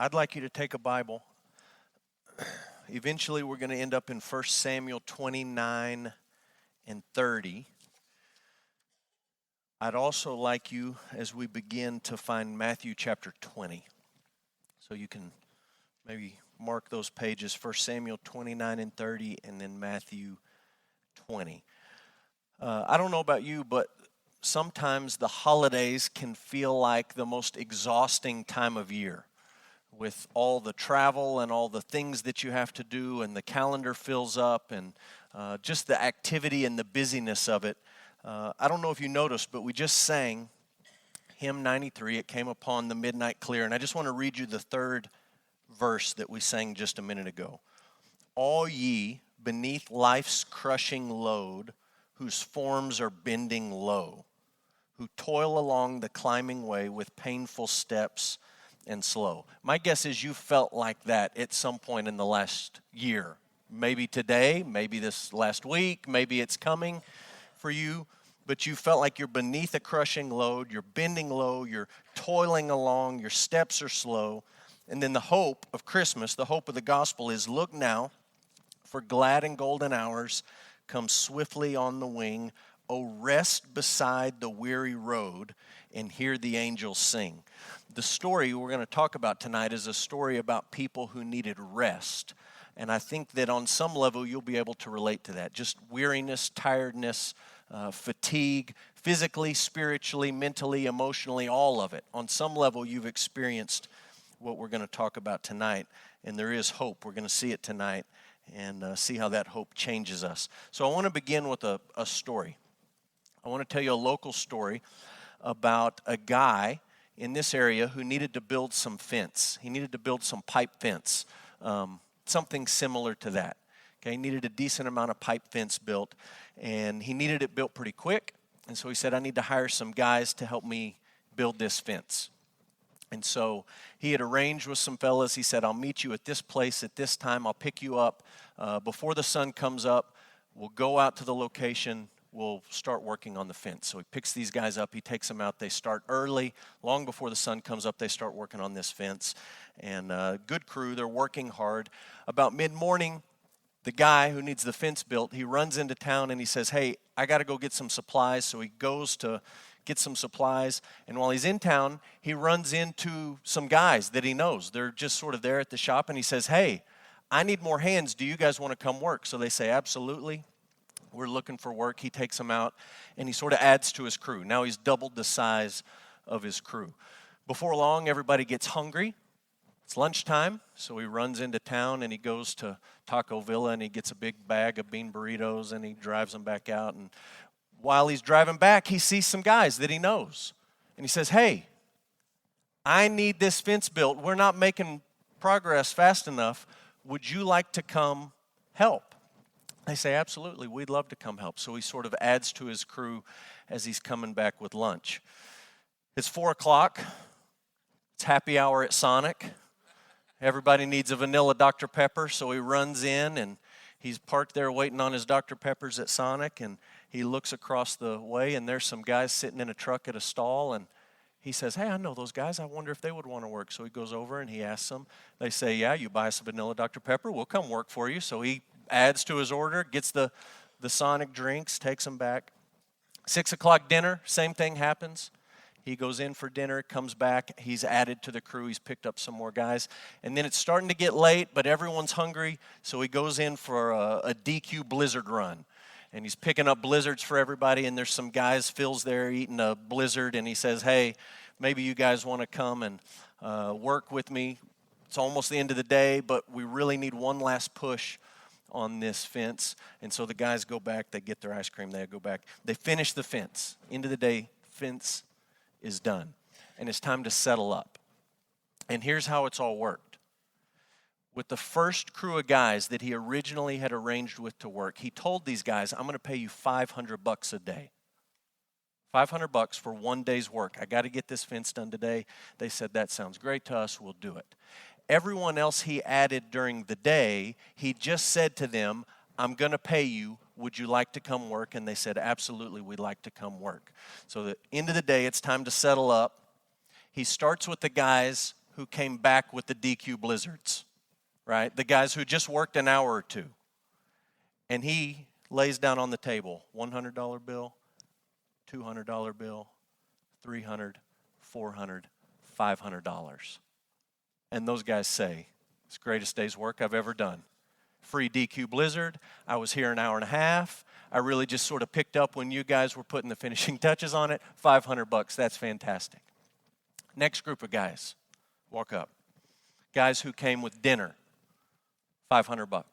I'd like you to take a Bible. Eventually, we're going to end up in 1 Samuel 29 and 30. I'd also like you, as we begin, to find Matthew chapter 20. So you can maybe mark those pages, 1 Samuel 29 and 30, and then Matthew 20. I don't know about you, but sometimes the holidays can feel like the most exhausting time of year, with all the travel and all the things that you have to do, and the calendar fills up, and just the activity and the busyness of it. I don't know if you noticed, but we just sang hymn 93, It Came Upon the Midnight Clear, and I just want to read you the third verse that we sang just a minute ago. All ye beneath life's crushing load, whose forms are bending low, who toil along the climbing way with painful steps and slow. My guess is you felt like that at some point in the last year. Maybe today, maybe this last week, maybe it's coming for you, but you felt like you're beneath a crushing load, you're bending low, you're toiling along, your steps are slow. And then the hope of Christmas, the hope of the gospel is, look now, for glad and golden hours come swiftly on the wing. Oh, rest beside the weary road and hear the angels sing. The story we're going to talk about tonight is a story about people who needed rest. And I think that on some level you'll be able to relate to that. Just weariness, tiredness, fatigue, physically, spiritually, mentally, emotionally, all of it. On some level you've experienced what we're going to talk about tonight. And there is hope. We're going to see it tonight and see how that hope changes us. So I want to begin with a story. I want to tell you a local story about a guy in this area who needed to build some fence. He needed to build some pipe fence, something similar to that. Okay, he needed a decent amount of pipe fence built, and he needed it built pretty quick. And so he said, I need to hire some guys to help me build this fence. And so he had arranged with some fellas. He said, I'll meet you at this place at this time. I'll pick you up before the sun comes up. We'll go out to the location. We'll start working on the fence. So he picks these guys up. He takes them out. They start early. Long before the sun comes up, they start working on this fence. And good crew. They're working hard. About mid-morning, the guy who needs the fence built, he runs into town and he says, hey, I got to go get some supplies. So he goes to get some supplies. And while he's in town, he runs into some guys that he knows. They're just sort of there at the shop. And he says, hey, I need more hands. Do you guys want to come work? So they say, absolutely. We're looking for work. He takes them out, and he sort of adds to his crew. Now he's doubled the size of his crew. Before long, everybody gets hungry. It's lunchtime, so he runs into town, and he goes to Taco Villa, and he gets a big bag of bean burritos, and he drives them back out. And while he's driving back, he sees some guys that he knows. And he says, hey, I need this fence built. We're not making progress fast enough. Would you like to come help? They say, absolutely, we'd love to come help. So he sort of adds to his crew as he's coming back with lunch. It's 4 o'clock. It's happy hour at Sonic. Everybody needs a vanilla Dr. Pepper, so he runs in, and he's parked there waiting on his Dr. Peppers at Sonic, and he looks across the way, and there's some guys sitting in a truck at a stall, and he says, hey, I know those guys. I wonder if they would want to work. So he goes over, and he asks them. They say, yeah, you buy us a vanilla Dr. Pepper, we'll come work for you. So he adds to his order, gets the Sonic drinks, takes them back. 6 o'clock dinner, same thing happens. He goes in for dinner, comes back. He's added to the crew. He's picked up some more guys. And then it's starting to get late, but everyone's hungry. So he goes in for a DQ blizzard run. And he's picking up blizzards for everybody. And there's some guys, Phil's there eating a blizzard. And he says, hey, maybe you guys want to come and work with me. It's almost the end of the day, but we really need one last push on this fence. And so the guys go back, they get their ice cream, they go back. They finish the fence. End of the day, fence is done. And it's time to settle up. And here's how it's all worked. With the first crew of guys that he originally had arranged with to work, he told these guys, I'm going to pay you $500 a day. $500 for 1 day's work. I got to get this fence done today. They said, that sounds great to us, we'll do it. Everyone else he added during the day, he just said to them, I'm going to pay you. Would you like to come work? And they said, absolutely, we'd like to come work. So at the end of the day, it's time to settle up. He starts with the guys who came back with the DQ blizzards, right? The guys who just worked an hour or two. And he lays down on the table $100 bill, $200 bill, $300, $400, $500. And those guys say, it's the greatest day's work I've ever done. Free DQ blizzard. I was here an hour and a half. I really just sort of picked up when you guys were putting the finishing touches on it. $500. That's fantastic. Next group of guys walk up. Guys who came with dinner. $500.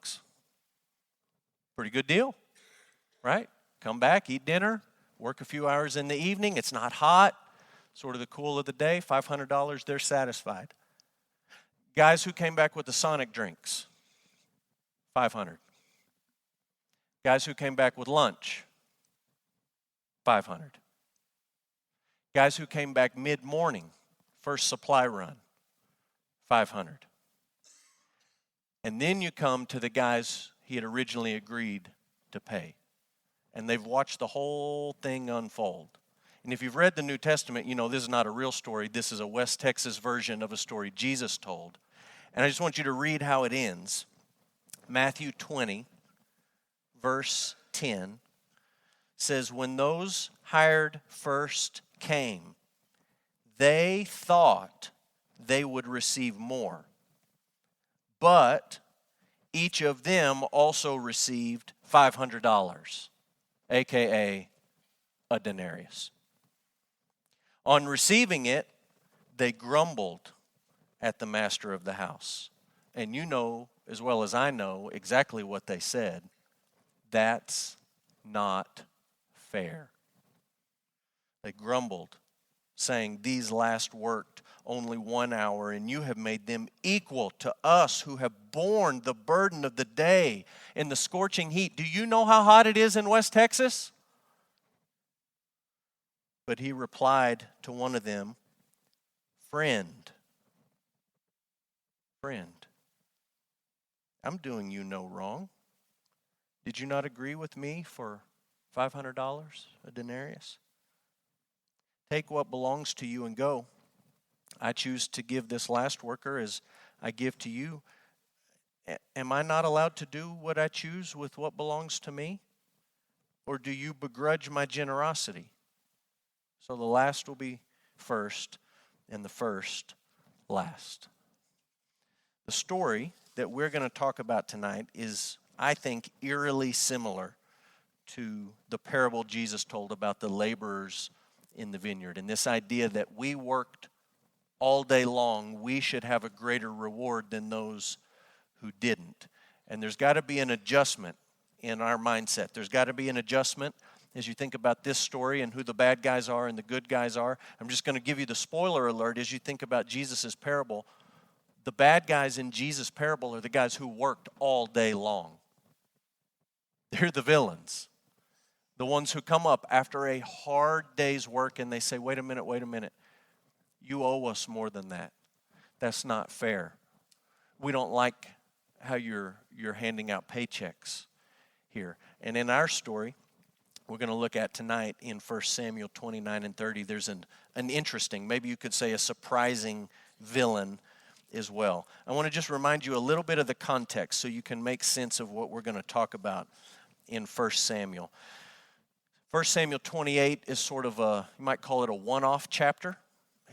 Pretty good deal, right? Come back, eat dinner, work a few hours in the evening. It's not hot. Sort of the cool of the day. $500. They're satisfied. Guys who came back with the Sonic drinks. $500. Guys who came back with lunch, $500. Guys who came back mid-morning, first supply run, $500. And then you come to the guys he had originally agreed to pay. And they've watched the whole thing unfold. And if you've read the New Testament, you know this is not a real story. This is a West Texas version of a story Jesus told. And I just want you to read how it ends. Matthew 20, verse 10 says, when those hired first came, they thought they would receive more. But each of them also received $500, a.k.a. a denarius. On receiving it, they grumbled at the master of the house. And you know as well as I know exactly what they said. That's not fair. They grumbled, saying, these last worked only 1 hour, and you have made them equal to us who have borne the burden of the day in the scorching heat. Do you know how hot it is in West Texas? But he replied to one of them, friend, I'm doing you no wrong. Did you not agree with me for $500, a denarius? Take what belongs to you and go. I choose to give this last worker as I give to you. Am I not allowed to do what I choose with what belongs to me? Or do you begrudge my generosity? So the last will be first, and the first last. The story that we're going to talk about tonight is, I think, eerily similar to the parable Jesus told about the laborers in the vineyard. And this idea that we worked all day long, we should have a greater reward than those who didn't. And there's got to be an adjustment in our mindset. There's got to be an adjustment as you think about this story and who the bad guys are and the good guys are. I'm just going to give you the spoiler alert as you think about Jesus' parable. The bad guys in Jesus' parable are the guys who worked all day long. They're the villains. The ones who come up after a hard day's work and they say, wait a minute. You owe us more than that. That's not fair. We don't like how you're handing out paychecks here. And in our story, we're going to look at tonight in 1 Samuel 29 and 30, there's an interesting, maybe you could say a surprising villain as well. I want to just remind you a little bit of the context so you can make sense of what we're going to talk about in 1 Samuel. 1 Samuel 28 is sort of you might call it a one-off chapter.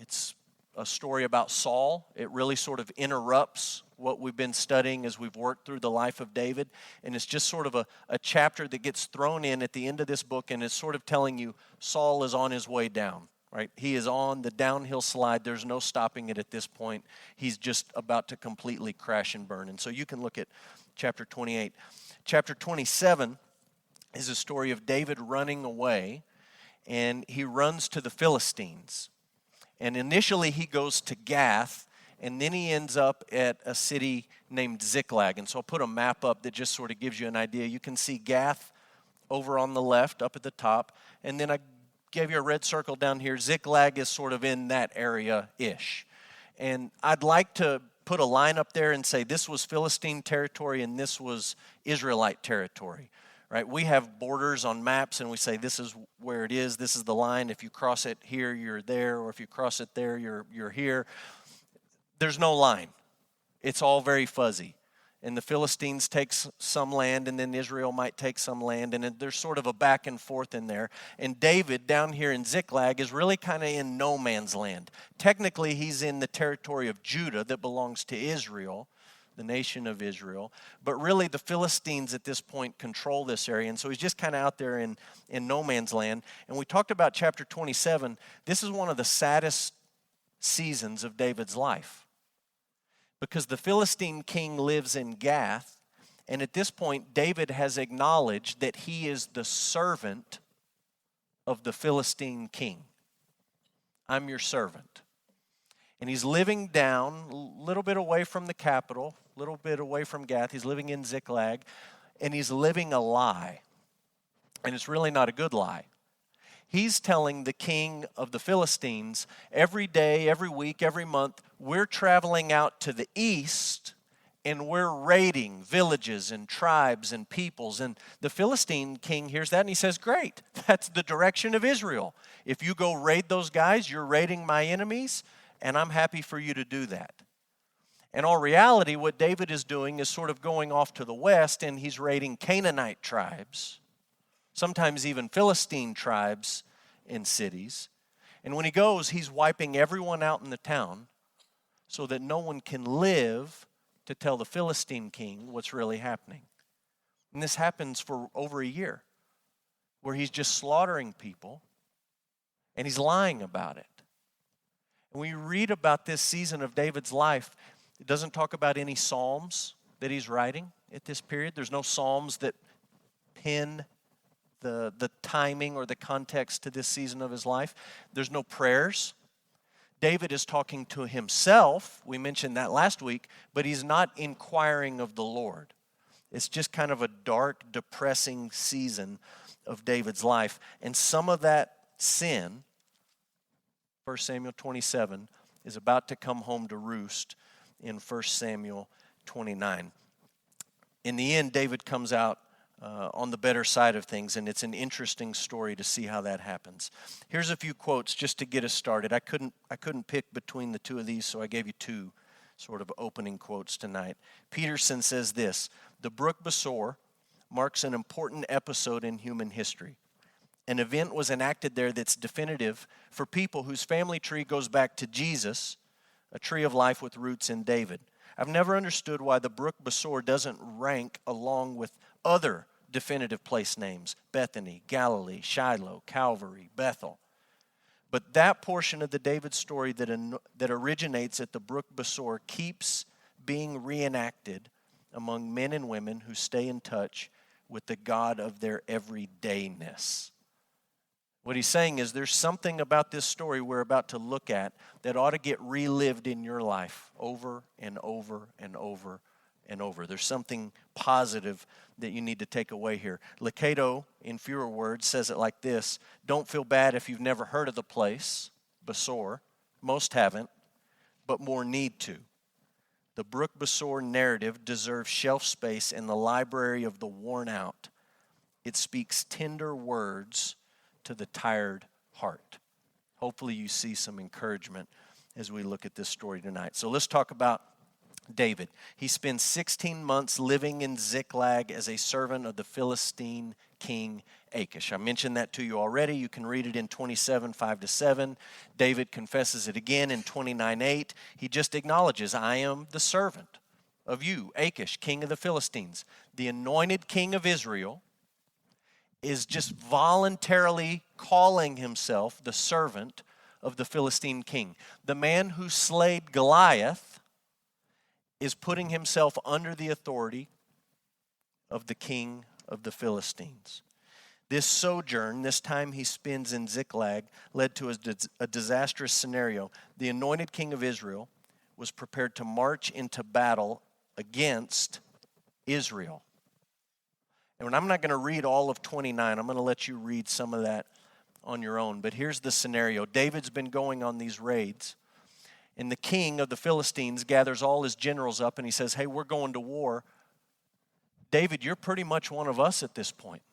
It's a story about Saul. It really sort of interrupts what we've been studying as we've worked through the life of David. And it's just sort of a chapter that gets thrown in at the end of this book, and it's sort of telling you Saul is on his way down, right? He is on the downhill slide. There's no stopping it at this point. He's just about to completely crash and burn. And so you can look at chapter 28. Chapter 27 is a story of David running away, and he runs to the Philistines. And initially he goes to Gath, and then he ends up at a city named Ziklag. And so I'll put a map up that just sort of gives you an idea. You can see Gath over on the left, up at the top. And then I gave you a red circle down here. Ziklag is sort of in that area-ish. And I'd like to put a line up there and say this was Philistine territory and this was Israelite territory. Right? We have borders on maps, and we say this is where it is. This is the line. If you cross it here, you're there, or if you cross it there, you're here. there's no line. It's all very fuzzy. And the Philistines take some land, and then Israel might take some land, and there's sort of a back and forth in there. And David, down here in Ziklag, is really kind of in no man's land. Technically, he's in the territory of Judah that belongs to Israel, the nation of Israel. But really, the Philistines at this point control this area, and so he's just kind of out there in no man's land. And we talked about chapter 27. This is one of the saddest seasons of David's life, because the Philistine king lives in Gath, and at this point, David has acknowledged that he is the servant of the Philistine king. I'm your servant. And he's living down a little bit away from the capital, a little bit away from Gath. He's living in Ziklag, and he's living a lie. And it's really not a good lie. He's telling the king of the Philistines, every day, every week, every month, we're traveling out to the east and we're raiding villages and tribes and peoples. And the Philistine king hears that and he says, great, that's the direction of Israel. If you go raid those guys, you're raiding my enemies, and I'm happy for you to do that. In all reality, what David is doing is sort of going off to the west, and he's raiding Canaanite tribes, sometimes even Philistine tribes in cities. And when he goes, he's wiping everyone out in the town so that no one can live to tell the Philistine king what's really happening. And this happens for over a year, where he's just slaughtering people and he's lying about it. And when you read about this season of David's life, it doesn't talk about any psalms that he's writing at this period. There's no psalms that pin the timing or the context to this season of his life. There's no prayers. David is talking to himself. We mentioned that last week, but he's not inquiring of the Lord. It's just kind of a dark, depressing season of David's life. And some of that sin, 1 Samuel 27, is about to come home to roost in 1 Samuel 29. In the end, David comes out on the better side of things, and it's an interesting story to see how that happens. Here's a few quotes just to get us started. I couldn't pick between the two of these, so I gave you two sort of opening quotes tonight. Peterson says this: "The brook Besor marks an important episode in human history. An event was enacted there that's definitive for people whose family tree goes back to Jesus, a tree of life with roots in David. I've never understood why the brook Besor doesn't rank along with other definitive place names: Bethany, Galilee, Shiloh, Calvary, Bethel. But that portion of the David story that originates at the brook Besor keeps being reenacted among men and women who stay in touch with the God of their everydayness." What he's saying is there's something about this story we're about to look at that ought to get relived in your life over and over and over and over. There's something positive that you need to take away here. Licato, in fewer words, says it like this: "Don't feel bad if you've never heard of the place, Besor. Most haven't, but more need to. The brook Besor narrative deserves shelf space in the library of the worn out. It speaks tender words to the tired heart." Hopefully you see some encouragement as we look at this story tonight. So let's talk about David. He spends 16 months living in Ziklag as a servant of the Philistine king Achish. I mentioned that to you already. You can read it in 27:5-7. David confesses it again in 29:8. He just acknowledges, "I am the servant of you, Achish, king of the Philistines." The anointed king of Israel is just voluntarily calling himself the servant of the Philistine king. The man who slayed Goliath is putting himself under the authority of the king of the Philistines. This sojourn, this time he spends in Ziklag, led to a disastrous scenario. The anointed king of Israel was prepared to march into battle against Israel. And I'm not going to read all of 29. I'm going to let you read some of that on your own. But here's the scenario. David's been going on these raids, and the king of the Philistines gathers all his generals up, and he says, "Hey, we're going to war. David, you're pretty much one of us at this point.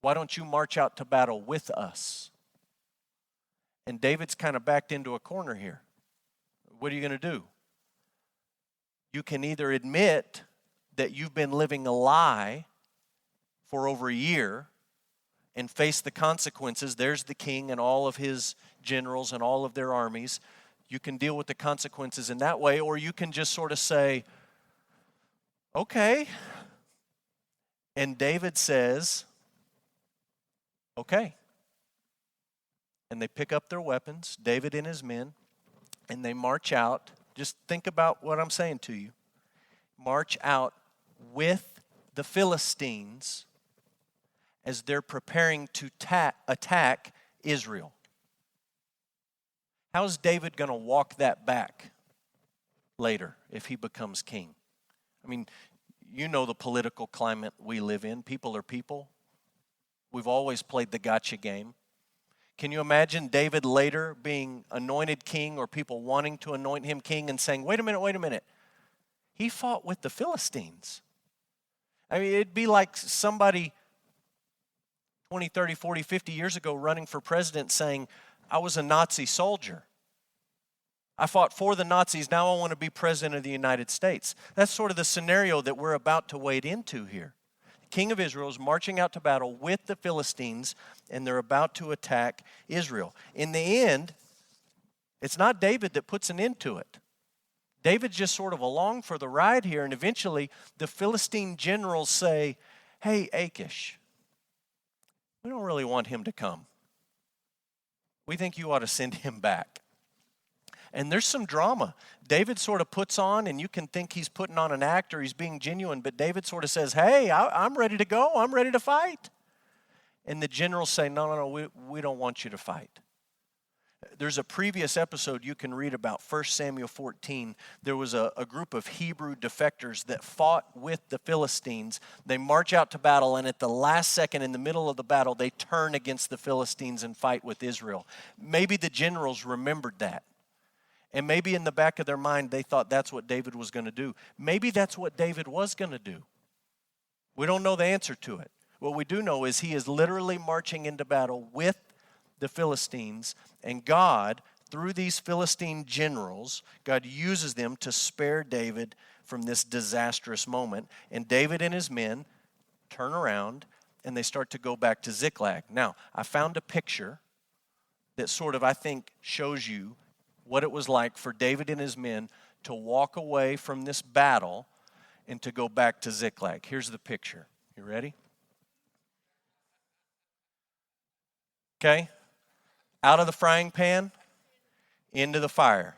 Why don't you march out to battle with us?" And David's kind of backed into a corner here. What are you going to do? You can either admit that you've been living a lie for over a year and face the consequences. There's the king and all of his generals and all of their armies. You can deal with the consequences in that way, or you can just sort of say, okay. And David says, okay. And they pick up their weapons, David and his men, and they march out. Just think about what I'm saying to you. March out with the Philistines as they're preparing to attack Israel. How is David going to walk that back later if he becomes king? I mean, you know the political climate we live in. People are people. We've always played the gotcha game. Can you imagine David later being anointed king, or people wanting to anoint him king and saying, wait a minute. He fought with the Philistines. I mean, it'd be like somebody 20, 30, 40, 50 years ago running for president saying, I was a Nazi soldier. I fought for the Nazis, now I want to be president of the United States. That's sort of the scenario that we're about to wade into here. The king of Israel is marching out to battle with the Philistines, and they're about to attack Israel. In the end, it's not David that puts an end to it. David's just sort of along for the ride here, and eventually the Philistine generals say, hey, Achish, we don't really want him to come. We think you ought to send him back. And there's some drama. David sort of puts on, and you can think he's putting on an act or he's being genuine, but David sort of says, hey, I'm ready to go. I'm ready to fight. And the generals say, no, we don't want you to fight. There's a previous episode you can read about 1 Samuel 14. There was a group of Hebrew defectors that fought with the Philistines. They march out to battle, and at the last second in the middle of the battle, they turn against the Philistines and fight with Israel. Maybe the generals remembered that. And maybe in the back of their mind, they thought that's what David was going to do. Maybe that's what David was going to do. We don't know the answer to it. What we do know is he is literally marching into battle with the Philistines, and God, through these Philistine generals, God uses them to spare David from this disastrous moment. And David and his men turn around, and they start to go back to Ziklag. Now, I found a picture that sort of, I think, shows you what it was like for David and his men to walk away from this battle and to go back to Ziklag. Here's the picture. You ready? Okay. Out of the frying pan, into the fire.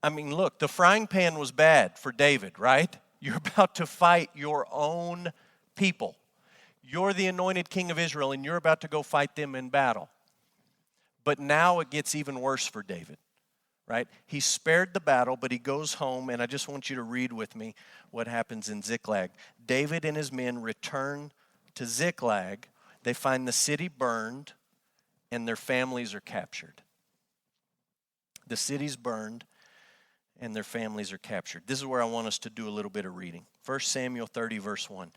I mean, look, the frying pan was bad for David, right? You're about to fight your own people. You're the anointed king of Israel, and you're about to go fight them in battle. But now it gets even worse for David. Right? He spared the battle, but he goes home, and I just want you to read with me what happens in Ziklag. David and his men return to Ziklag. They find the city burned, and their families are captured. The city's burned, and their families are captured. This is where I want us to do a little bit of reading. 1 Samuel 30, verse 1.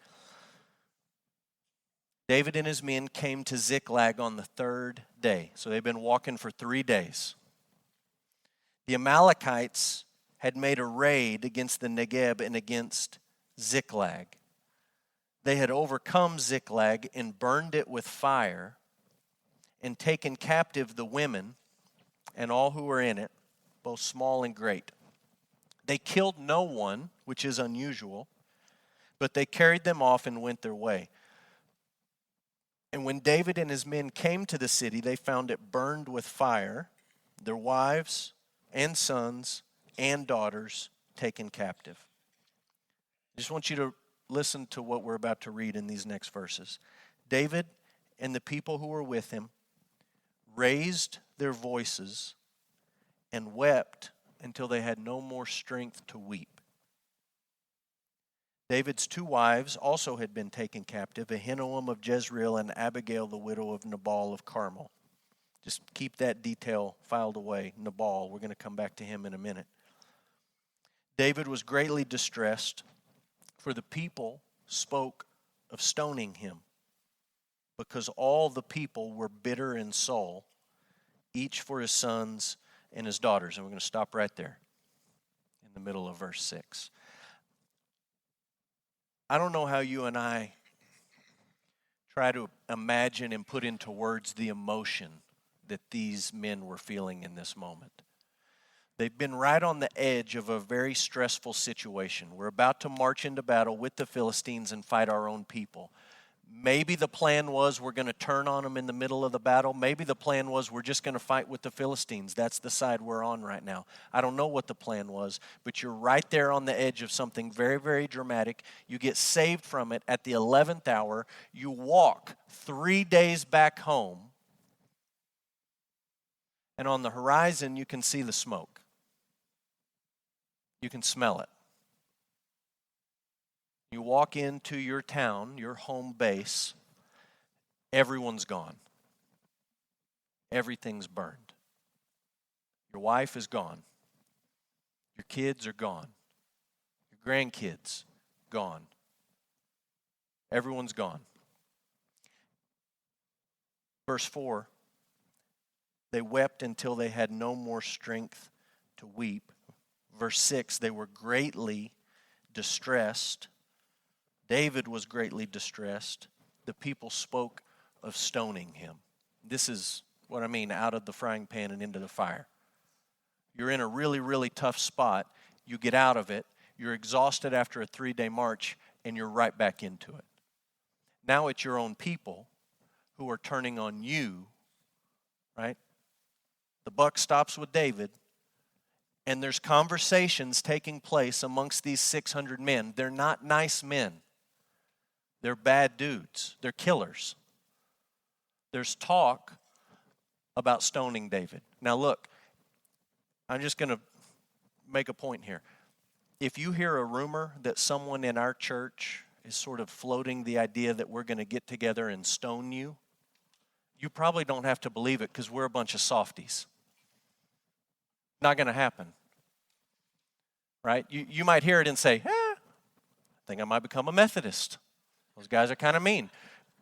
David and his men came to Ziklag on the third day. So they've been walking for 3 days. The Amalekites had made a raid against the Negeb and against Ziklag. They had overcome Ziklag and burned it with fire and taken captive the women and all who were in it, both small and great. They killed no one, which is unusual, but they carried them off and went their way. And when David and his men came to the city, they found it burned with fire, their wives and sons and daughters taken captive. I just want you to listen to what we're about to read in these next verses. David and the people who were with him raised their voices and wept until they had no more strength to weep. David's 2 wives also had been taken captive, Ahinoam of Jezreel and Abigail, the widow of Nabal of Carmel. Just keep that detail filed away, Nabal. We're going to come back to him in a minute. David was greatly distressed, for the people spoke of stoning him, because all the people were bitter in soul, each for his sons and his daughters. And we're going to stop right there. the middle of verse 6. I don't know how you and I try to imagine and put into words the emotion that these men were feeling in this moment. They've been right on the edge of a very stressful situation. We're about to march into battle with the Philistines and fight our own people. Maybe the plan was we're going to turn on them in the middle of the battle. Maybe the plan was we're just going to fight with the Philistines. That's the side we're on right now. I don't know what the plan was, but you're right there on the edge of something very, very dramatic. You get saved from it at the 11th hour. You walk 3 days back home, and on the horizon you can see the smoke. You can smell it. You walk into your town, your home base, everyone's gone. Everything's burned. Your wife is gone. Your kids are gone. Your grandkids, gone. Everyone's gone. Verse 4, they wept until they had no more strength to weep. Verse 6, they were greatly distressed. David was greatly distressed. The people spoke of stoning him. This is what I mean, out of the frying pan and into the fire. You're in a really, really tough spot. You get out of it. You're exhausted after a 3-day march, and you're right back into it. Now it's your own people who are turning on you, right? The buck stops with David. And there's conversations taking place amongst these 600 men. They're not nice men. They're bad dudes. They're killers. There's talk about stoning David. Now look, I'm just going to make a point here. If you hear a rumor that someone in our church is sort of floating the idea that we're going to get together and stone you, you probably don't have to believe it because we're a bunch of softies. Not going to happen, right? You might hear it and say, I think I might become a Methodist. Those guys are kind of mean.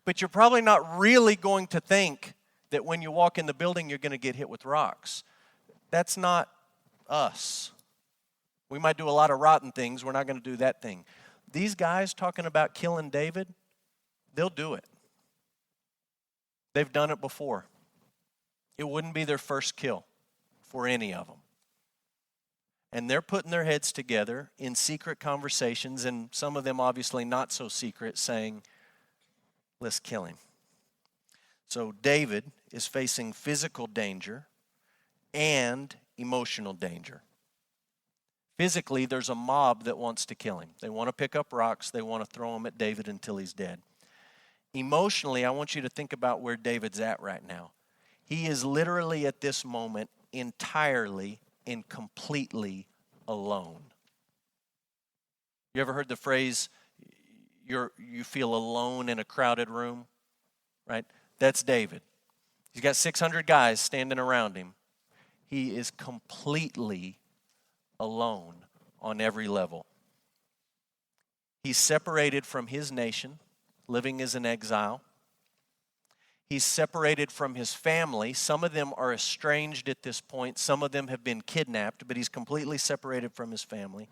But you're probably not really going to think that when you walk in the building, you're going to get hit with rocks. That's not us. We might do a lot of rotten things. We're not going to do that thing. These guys talking about killing David, they'll do it. They've done it before. It wouldn't be their first kill for any of them. And they're putting their heads together in secret conversations, and some of them obviously not so secret, saying, let's kill him. So David is facing physical danger and emotional danger. Physically, there's a mob that wants to kill him. They want to pick up rocks. They want to throw them at David until he's dead. Emotionally, I want you to think about where David's at right now. He is literally at this moment entirely and completely alone. You ever heard the phrase, you feel alone in a crowded room? Right? That's David. He's got 600 guys standing around him. He is completely alone on every level. He's separated from his nation, living as an exile. He's separated from his family. Some of them are estranged at this point. Some of them have been kidnapped, but he's completely separated from his family.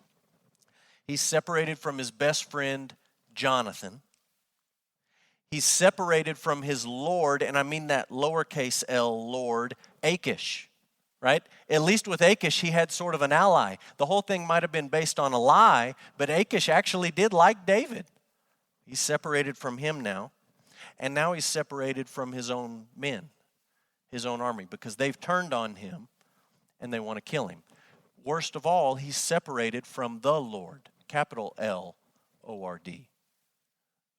He's separated from his best friend, Jonathan. He's separated from his Lord, and I mean that lowercase l Lord, Achish, right? At least with Achish, he had sort of an ally. The whole thing might have been based on a lie, but Achish actually did like David. He's separated from him now. And now he's separated from his own men, his own army, because they've turned on him and they want to kill him. Worst of all, he's separated from the Lord, capital L-O-R-D.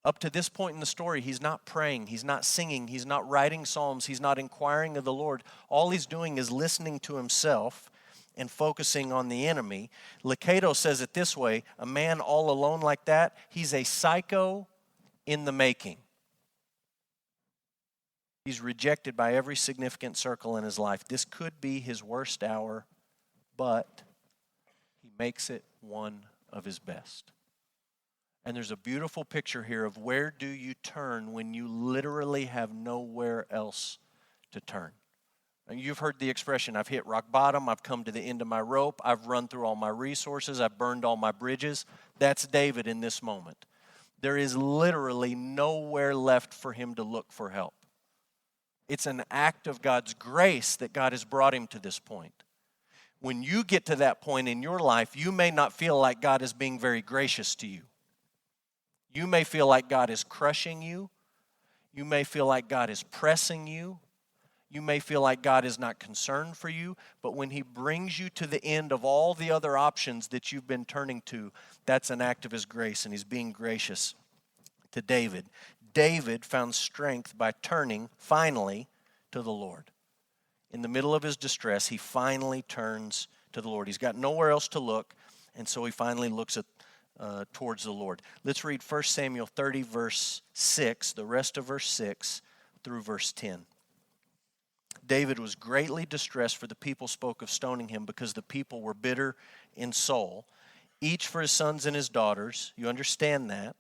Up to this point in the story, he's not praying, he's not singing, he's not writing psalms, he's not inquiring of the Lord. All he's doing is listening to himself and focusing on the enemy. Licato says it this way, a man all alone like that, he's a psycho in the making. He's rejected by every significant circle in his life. This could be his worst hour, but he makes it one of his best. And there's a beautiful picture here of where do you turn when you literally have nowhere else to turn. And you've heard the expression, I've hit rock bottom, I've come to the end of my rope, I've run through all my resources, I've burned all my bridges. That's David in this moment. There is literally nowhere left for him to look for help. It's an act of God's grace that God has brought him to this point. When you get to that point in your life, you may not feel like God is being very gracious to you. You may feel like God is crushing you. You may feel like God is pressing you. You may feel like God is not concerned for you. But when He brings you to the end of all the other options that you've been turning to, that's an act of His grace, and He's being gracious to David. David found strength by turning, finally, to the Lord. In the middle of his distress, he finally turns to the Lord. He's got nowhere else to look, and so he finally looks towards the Lord. Let's read 1 Samuel 30, verse 6, the rest of verse 6 through verse 10. David was greatly distressed, for the people spoke of stoning him, because the people were bitter in soul, each for his sons and his daughters. You understand that?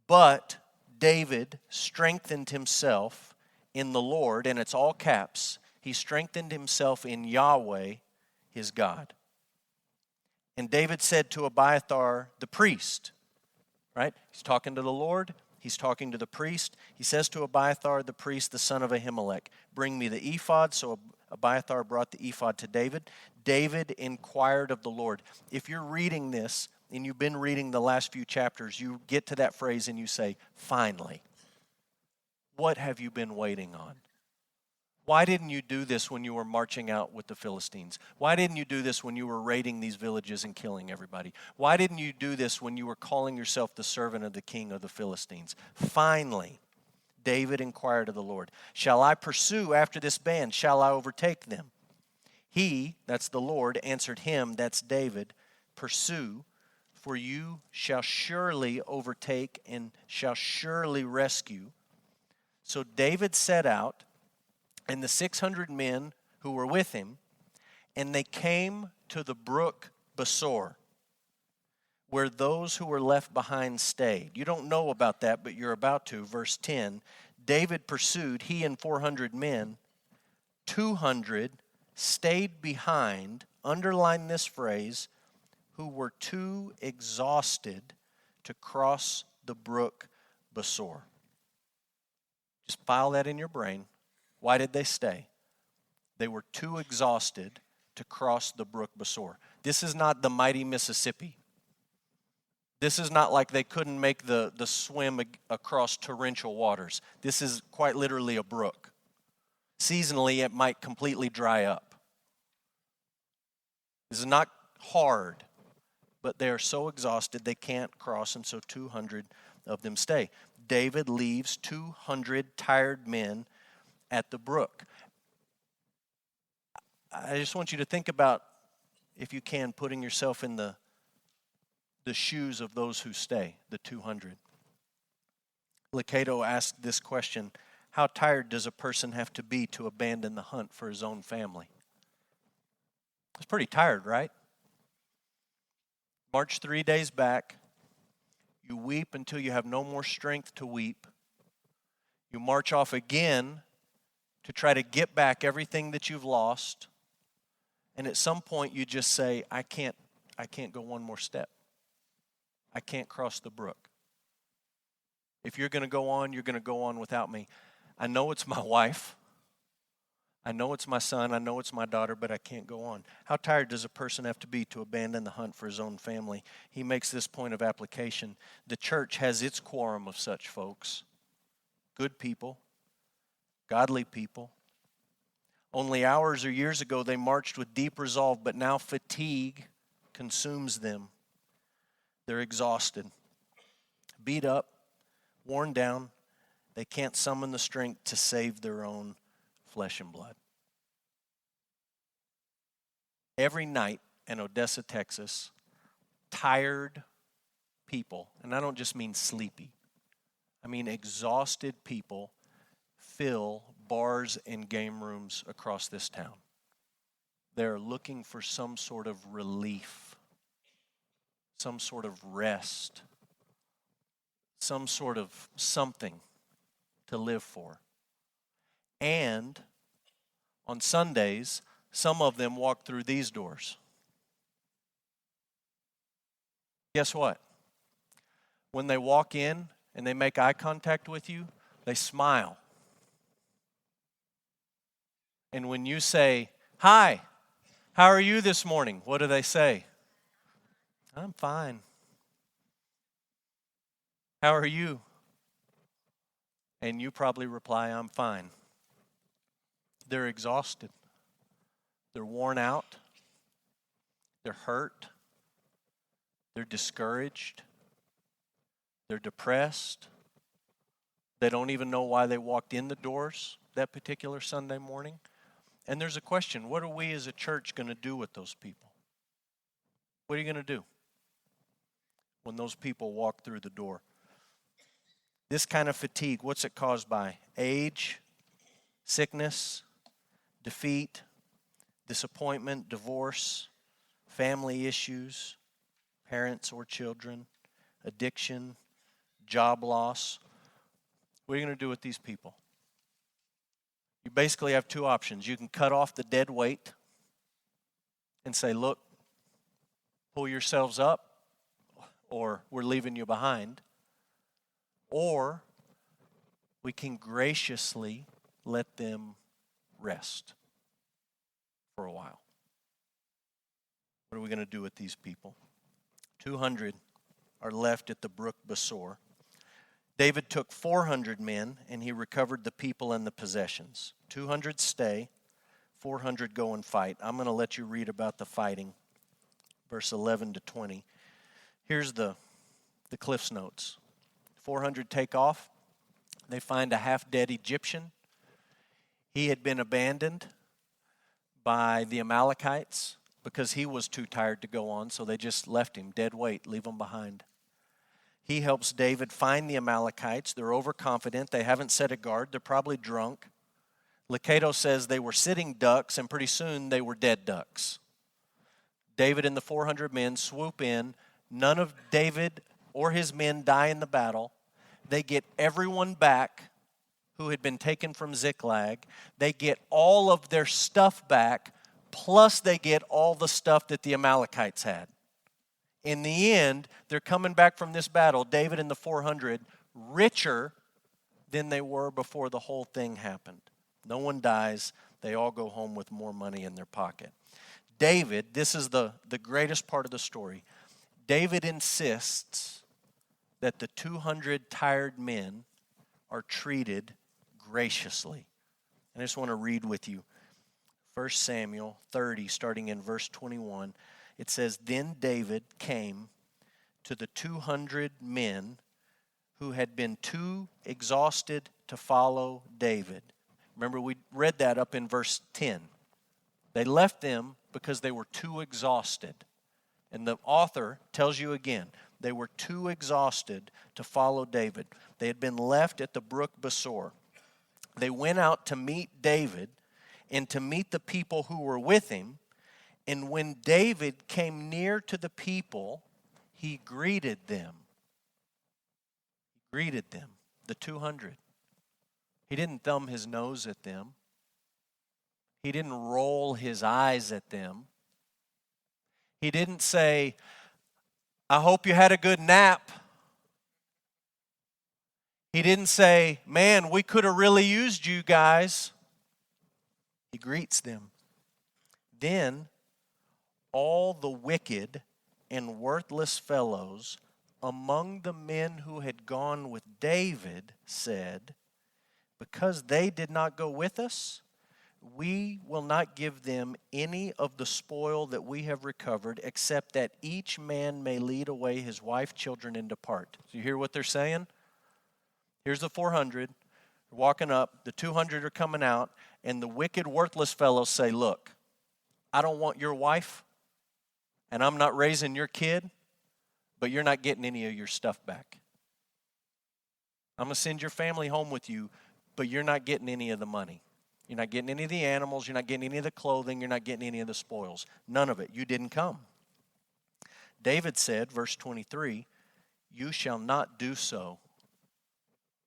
But David strengthened himself in the Lord, and it's all caps. He strengthened himself in Yahweh, his God. And David said to Abiathar the priest, right? He's talking to the Lord. He's talking to the priest. He says to Abiathar the priest, the son of Ahimelech, bring me the ephod. So Abiathar brought the ephod to David. David inquired of the Lord. If you're reading this, and you've been reading the last few chapters, you get to that phrase and you say, finally. What have you been waiting on? Why didn't you do this when you were marching out with the Philistines? Why didn't you do this when you were raiding these villages and killing everybody? Why didn't you do this when you were calling yourself the servant of the king of the Philistines? Finally, David inquired of the Lord, shall I pursue after this band? Shall I overtake them? He, that's the Lord, answered him, that's David, pursue, for you shall surely overtake and shall surely rescue. So David set out, and the 600 men who were with him, and they came to the brook Besor, where those who were left behind stayed. You don't know about that, but you're about to. Verse 10, David pursued, he and 400 men. 200 stayed behind, underline this phrase, who were too exhausted to cross the brook Besor. Just file that in your brain. Why did they stay? They were too exhausted to cross the brook Besor. This is not the mighty Mississippi. This is not like they couldn't make the swim across torrential waters. This is quite literally a brook. Seasonally, it might completely dry up. This is not hard, but they are so exhausted they can't cross, and so 200 of them stay. David leaves 200 tired men at the brook. I just want you to think about, if you can, putting yourself in the shoes of those who stay, the 200. Licato asked this question, how tired does a person have to be to abandon the hunt for his own family? It's pretty tired, right? March 3 days back. You weep until you have no more strength to weep. You march off again to try to get back everything that you've lost. And at some point you just say, I can't go one more step. I can't cross the brook. If you're going to go on, you're going to go on without me. I know it's my wife. I know it's my son. I know it's my daughter, but I can't go on. How tired does a person have to be to abandon the hunt for his own family? He makes this point of application. The church has its quorum of such folks. Good people. Godly people. Only hours or years ago they marched with deep resolve, but now fatigue consumes them. They're exhausted, beat up, worn down. They can't summon the strength to save their own flesh and blood. Every night in Odessa, Texas, tired people, and I don't just mean sleepy, I mean exhausted people, fill bars and game rooms across this town. They're looking for some sort of relief, some sort of rest, some sort of something to live for. And On Sundays, some of them walk through these doors. Guess what? When they walk in and they make eye contact with you, they smile. And when you say, "Hi, how are you this morning?" What do they say? "I'm fine." "How are you?" And you probably reply, "I'm fine." They're exhausted. They're worn out. They're hurt. They're discouraged. They're depressed. They don't even know why they walked in the doors that particular Sunday morning. And there's a question, what are we as a church going to do with those people? What are you going to do when those people walk through the door? This kind of fatigue, what's it caused by? Age, sickness, defeat, disappointment, divorce, family issues, parents or children, addiction, job loss. What are you going to do with these people? You basically have two options. You can cut off the dead weight and say, "Look, pull yourselves up, or we're leaving you behind." Or we can graciously let them rest for a while. What are we going to do with these people? 200 are left at the brook Besor. David took 400 men, and he recovered the people and the possessions. 200 stay, 400 go and fight. I'm going to let you read about the fighting, verse 11 to 20. Here's the Cliff's Notes. 400 take off. They find a half-dead Egyptian. He had been abandoned by the Amalekites because he was too tired to go on, so they just left him, dead weight, leave him behind. He helps David find the Amalekites. They're overconfident. They haven't set a guard. They're probably drunk. Locato says they were sitting ducks, and pretty soon they were dead ducks. David and the 400 men swoop in. None of David or his men die in the battle. They get everyone back who had been taken from Ziklag. They get all of their stuff back, plus they get all the stuff that the Amalekites had. In the end, they're coming back from this battle, David and the 400, richer than they were before the whole thing happened. No one dies. They all go home with more money in their pocket. David, this is the greatest part of the story. David insists that the 200 tired men are treated graciously. And I just want to read with you 1 Samuel 30, starting in verse 21. It says, "Then David came to the 200 men who had been too exhausted to follow David." Remember, we read that up in verse 10. They left them because they were too exhausted. And the author tells you again, they were too exhausted to follow David. They had been left at the brook Besor. They went out to meet David and to meet the people who were with him. And when David came near to the people, he greeted them. He greeted them, the 200. He didn't thumb his nose at them. He didn't roll his eyes at them. He didn't say, "I hope you had a good nap." He didn't say, "Man, we could have really used you guys." He greets them. Then all the wicked and worthless fellows among the men who had gone with David said, "Because they did not go with us, we will not give them any of the spoil that we have recovered, except that each man may lead away his wife, children, and depart." So you hear what they're saying? Here's the 400 walking up, the 200 are coming out, and the wicked, worthless fellows say, "Look, I don't want your wife, and I'm not raising your kid, but you're not getting any of your stuff back. I'm going to send your family home with you, but you're not getting any of the money. You're not getting any of the animals. You're not getting any of the clothing. You're not getting any of the spoils. None of it. You didn't come." David said, verse 23, "You shall not do so,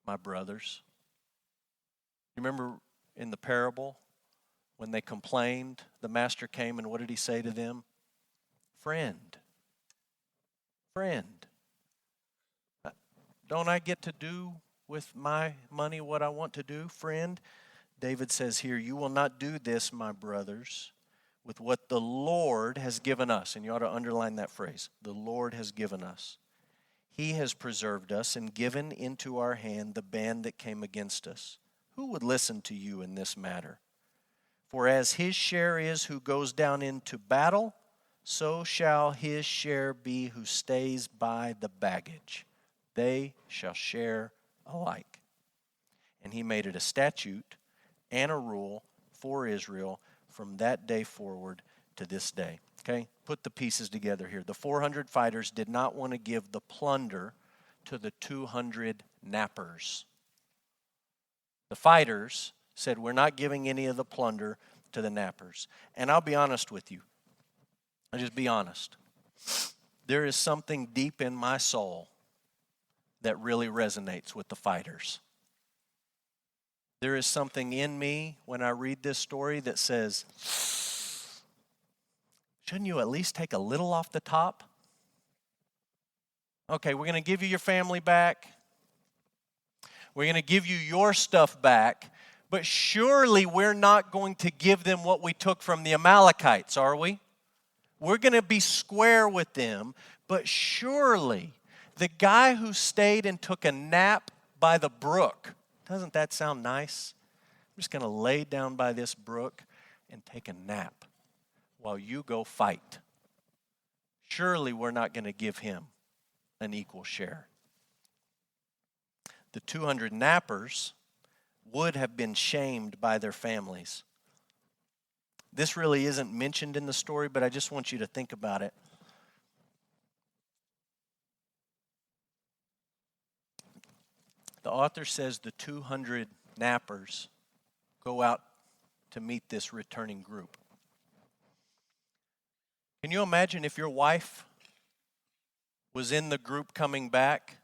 my brothers." You remember in the parable When they complained, the master came, and what did he say to them? Friend. Friend. Don't I get to do with my money what I want to do, friend? David says here, you will not do this, my brothers, with what the Lord has given us. And you ought to underline that phrase. The Lord has given us. He has preserved us and given into our hand the band that came against us. Who would listen to you in this matter? For as his share is who goes down into battle, so shall his share be who stays by the baggage. They shall share alike. And he made it a statute and a rule for Israel from that day forward to this day. Okay, put the pieces together here. The 400 fighters did not want to give the plunder to the 200 nappers. The fighters said, we're not giving any of the plunder to the nappers. And I'll be honest with you. I'll just be honest. There is something deep in my soul that really resonates with the fighters. There is something in me when I read this story that says, shouldn't you at least take a little off the top? Okay, we're going to give you your family back. We're going to give you your stuff back. But surely we're not going to give them what we took from the Amalekites, are we? We're going to be square with them. But surely the guy who stayed and took a nap by the brook, doesn't that sound nice? I'm just going to lay down by this brook and take a nap while you go fight. Surely we're not going to give him an equal share. The 200 nappers would have been shamed by their families. This really isn't mentioned in the story, but I just want you to think about it. The author says the 200 nappers go out to meet this returning group. Can you imagine if your wife was in the group coming back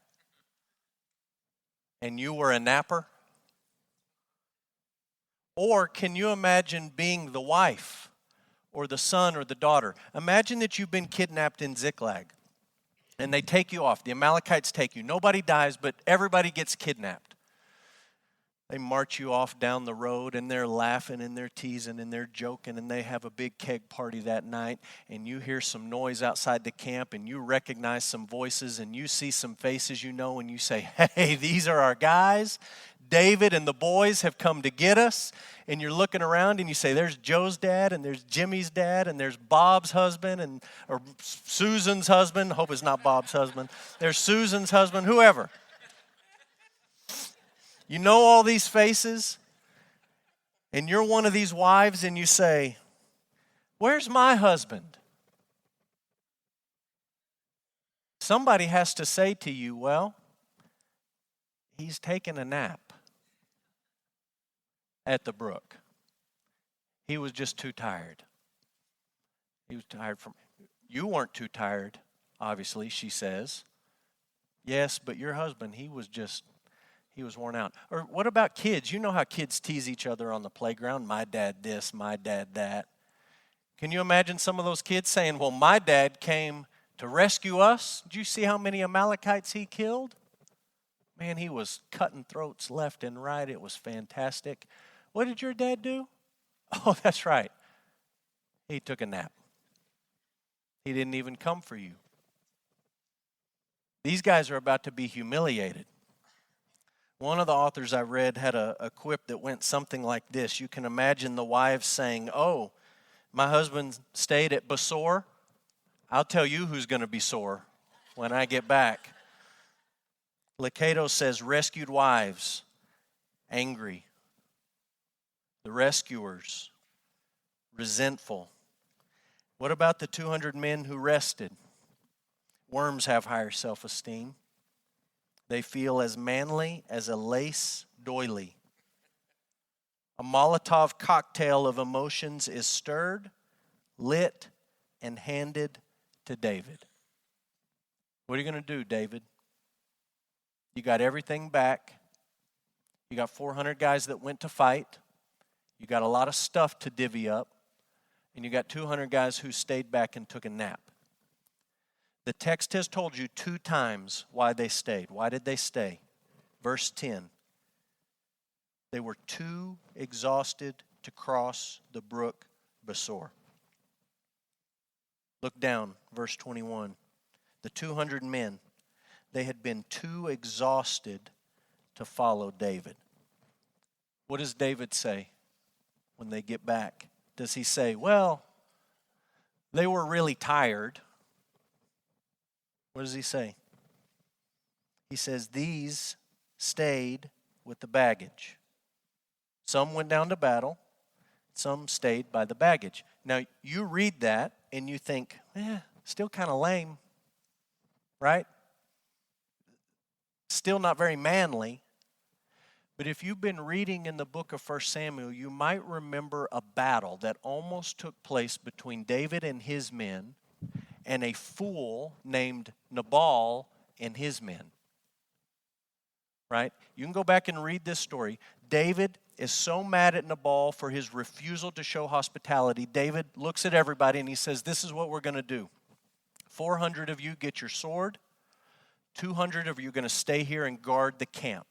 and you were a napper? Or can you imagine being the wife or the son or the daughter? Imagine that you've been kidnapped in Ziklag and they take you off. The Amalekites take you. Nobody dies, but everybody gets kidnapped. They march you off down the road and they're laughing and they're teasing and they're joking and they have a big keg party that night and you hear some noise outside the camp and you recognize some voices and you see some faces you know and you say, hey, these are our guys. David and the boys have come to get us. And you're looking around and you say, there's Joe's dad and there's Jimmy's dad and there's Bob's husband or Susan's husband. I hope it's not Bob's husband. There's Susan's husband, whoever. You know all these faces, and you're one of these wives, and you say, where's my husband? Somebody has to say to you, well, he's taking a nap at the brook. He was just too tired. He was tired from. You weren't too tired, obviously, she says. Yes, but your husband, he was worn out. Or what about kids? You know how kids tease each other on the playground. My dad this, my dad that. Can you imagine some of those kids saying, well, my dad came to rescue us. Did you see how many Amalekites he killed? Man, he was cutting throats left and right. It was fantastic. What did your dad do? Oh, that's right. He took a nap. He didn't even come for you. These guys are about to be humiliated. One of the authors I read had a quip that went something like this. You can imagine the wives saying, oh, my husband stayed at Besor. I'll tell you who's going to be sore when I get back. Licato says, rescued wives, angry. The rescuers, resentful. What about the 200 men who rested? Worms have higher self-esteem. They feel as manly as a lace doily. A Molotov cocktail of emotions is stirred, lit, and handed to David. What are you going to do, David? You got everything back. You got 400 guys that went to fight. You got a lot of stuff to divvy up, and you got 200 guys who stayed back and took a nap. The text has told you 2 times why they stayed. Why did they stay? Verse 10. They were too exhausted to cross the brook Besor. Look down, verse 21. The 200 men, they had been too exhausted to follow David. What does David say when they get back? Does he say, well, they were really tired? What does he say? He says, these stayed with the baggage. Some went down to battle. Some stayed by the baggage. Now, you read that and you think, still kind of lame, right? Still not very manly. But if you've been reading in the book of 1 Samuel, you might remember a battle that almost took place between David and his men and a fool named Nabal and his men. Right? You can go back and read this story. David is so mad at Nabal for his refusal to show hospitality. David looks at everybody and he says, this is what we're going to do. 400 of you get your sword. 200 of you are going to stay here and guard the camp.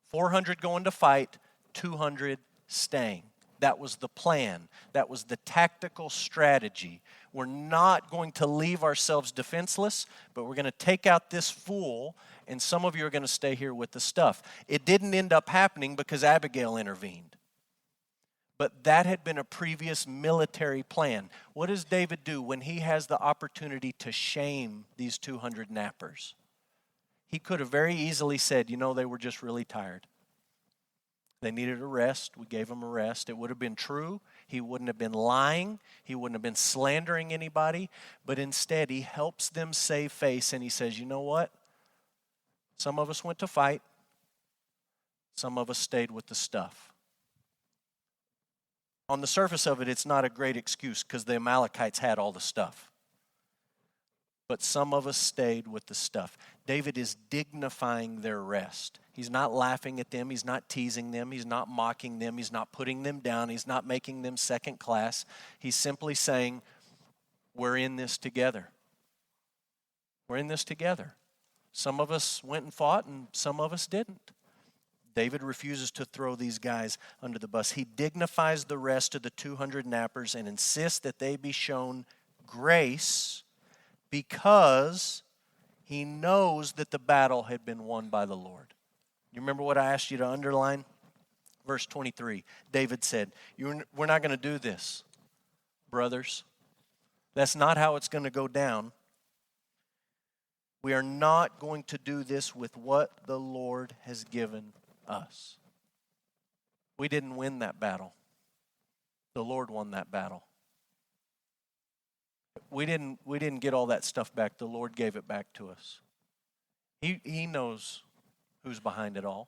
400 going to fight, 200 staying. That was the plan. That was the tactical strategy. We're not going to leave ourselves defenseless, but we're going to take out this fool, and some of you are going to stay here with the stuff. It didn't end up happening because Abigail intervened. But that had been a previous military plan. What does David do when he has the opportunity to shame these 200 nappers? He could have very easily said, they were just really tired. They needed a rest. We gave them a rest. It would have been true. He wouldn't have been lying. He wouldn't have been slandering anybody. But instead, he helps them save face, and he says, you know what? Some of us went to fight. Some of us stayed with the stuff. On the surface of it, it's not a great excuse because the Amalekites had all the stuff. But some of us stayed with the stuff. David is dignifying their rest. He's not laughing at them. He's not teasing them. He's not mocking them. He's not putting them down. He's not making them second class. He's simply saying, we're in this together. We're in this together. Some of us went and fought and some of us didn't. David refuses to throw these guys under the bus. He dignifies the rest of the 200 nappers and insists that they be shown grace because he knows that the battle had been won by the Lord. You remember what I asked you to underline? Verse 23, David said, we're not going to do this, brothers. That's not how it's going to go down. We are not going to do this with what the Lord has given us. We didn't win that battle. The Lord won that battle. We didn't get all that stuff back. The Lord gave it back to us. He knows who's behind it all.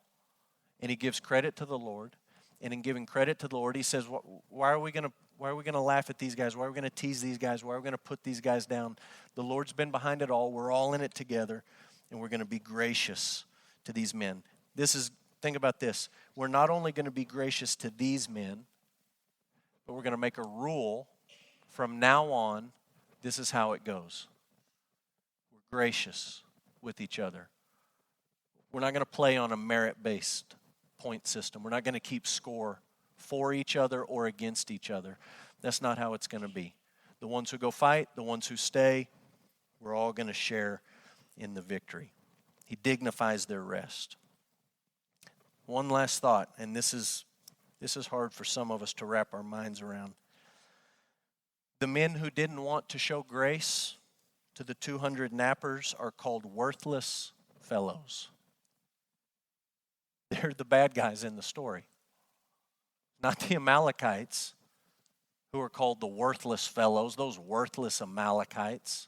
And he gives credit to the Lord. And in giving credit to the Lord, he says, why are we going to laugh at these guys? Why are we going to tease these guys? Why are we going to put these guys down? The Lord's been behind it all. We're all in it together. And we're going to be gracious to these men. Think about this. We're not only going to be gracious to these men, but we're going to make a rule from now on. This is how it goes. We're gracious with each other. We're not going to play on a merit-based point system. We're not going to keep score for each other or against each other. That's not how it's going to be. The ones who go fight, the ones who stay, we're all going to share in the victory. He dignifies their rest. One last thought, and this is hard for some of us to wrap our minds around. The men who didn't want to show grace to the 200 nappers are called worthless fellows. They're the bad guys in the story. Not the Amalekites, who are called the worthless fellows, those worthless Amalekites.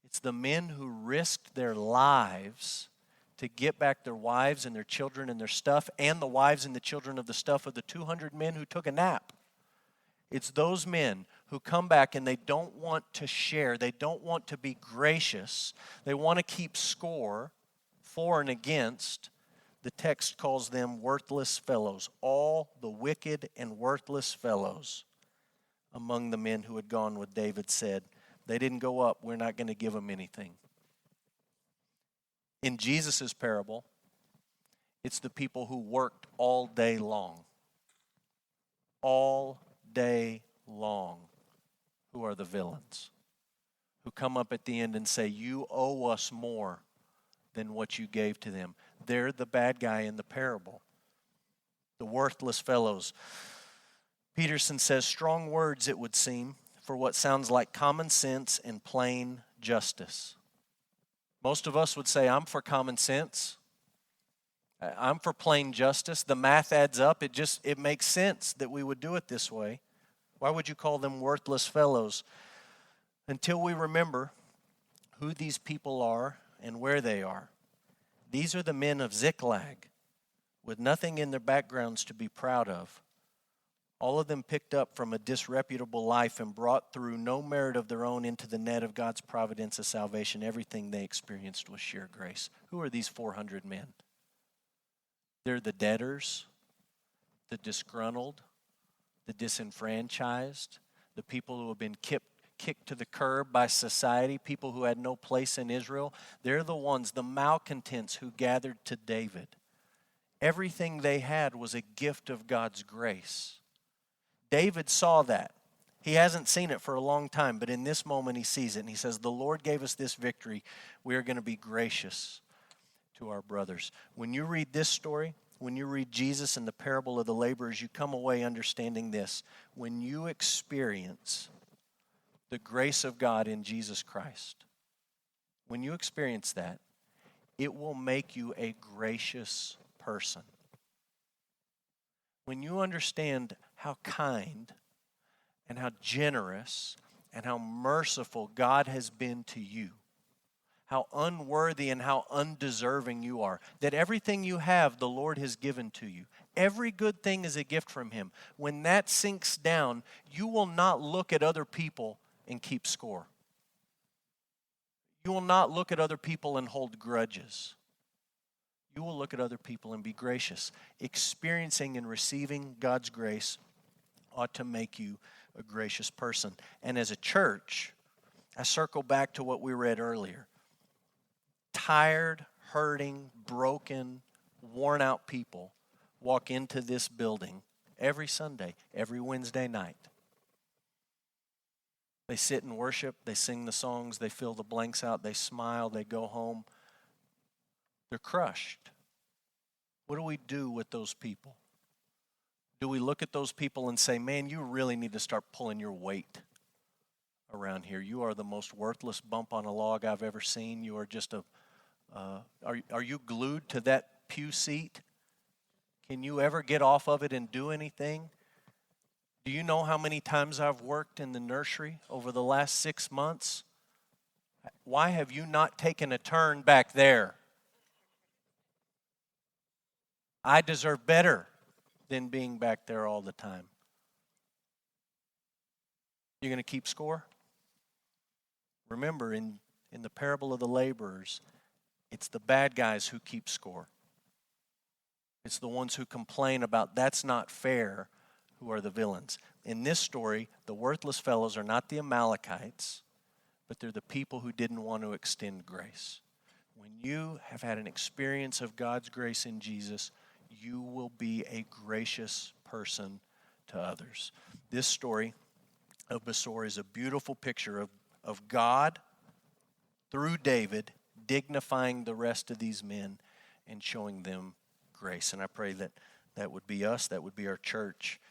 It's the men who risked their lives to get back their wives and their children and their stuff, and the wives and the children of the stuff of the 200 men who took a nap. It's those men who come back and they don't want to share. They don't want to be gracious. They want to keep score for and against. the text calls them worthless fellows. All the wicked and worthless fellows among the men who had gone with David said, they didn't go up, we're not going to give them anything. In Jesus' parable, it's the people who worked all day long. All day long, who are the villains. Who come up at the end and say, you owe us more than what you gave to them. They're the bad guy in the parable. The worthless fellows. Peterson says, strong words it would seem for what sounds like common sense and plain justice. Most of us would say, I'm for common sense. I'm for plain justice. The math adds up. It makes sense that we would do it this way. Why would you call them worthless fellows? Until we remember who these people are and where they are. These are the men of Ziklag, with nothing in their backgrounds to be proud of. All of them picked up from a disreputable life and brought through no merit of their own into the net of God's providence of salvation. Everything they experienced was sheer grace. Who are these 400 men? They're the debtors, the disgruntled, the disenfranchised, the people who have been kicked to the curb by society, people who had no place in Israel. They're the ones, the malcontents who gathered to David. Everything they had was a gift of God's grace. David saw that. He hasn't seen it for a long time, but in this moment he sees it. And he says, the Lord gave us this victory. We are going to be gracious to our brothers. When you read this story, when you read Jesus and the parable of the laborers, you come away understanding this. When you experience the grace of God in Jesus Christ, when you experience that, it will make you a gracious person. When you understand how kind and how generous and how merciful God has been to you, how unworthy and how undeserving you are, that everything you have the Lord has given to you. Every good thing is a gift from Him. When that sinks down, you will not look at other people and keep score. You will not look at other people and hold grudges. You will look at other people and be gracious. Experiencing and receiving God's grace ought to make you a gracious person. And as a church, I circle back to what we read earlier. Tired, hurting, broken, worn out people walk into this building every Sunday, every Wednesday night. They sit and worship, they sing the songs, they fill the blanks out, they smile, they go home. They're crushed. What do we do with those people? Do we look at those people and say, man, you really need to start pulling your weight around here. You are the most worthless bump on a log I've ever seen. You are just are you glued to that pew seat? Can you ever get off of it and do anything? Do you know how many times I've worked in the nursery over the last 6 months? Why have you not taken a turn back there? I deserve better than being back there all the time. You're going to keep score? Remember, in the parable of the laborers, it's the bad guys who keep score. It's the ones who complain about that's not fair who are the villains. In this story, the worthless fellows are not the Amalekites, but they're the people who didn't want to extend grace. When you have had an experience of God's grace in Jesus, you will be a gracious person to others. This story of Besor is a beautiful picture of God, through David, dignifying the rest of these men and showing them grace. And I pray that that would be us, that would be our church,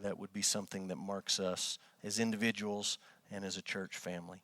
that would be something that marks us as individuals and as a church family.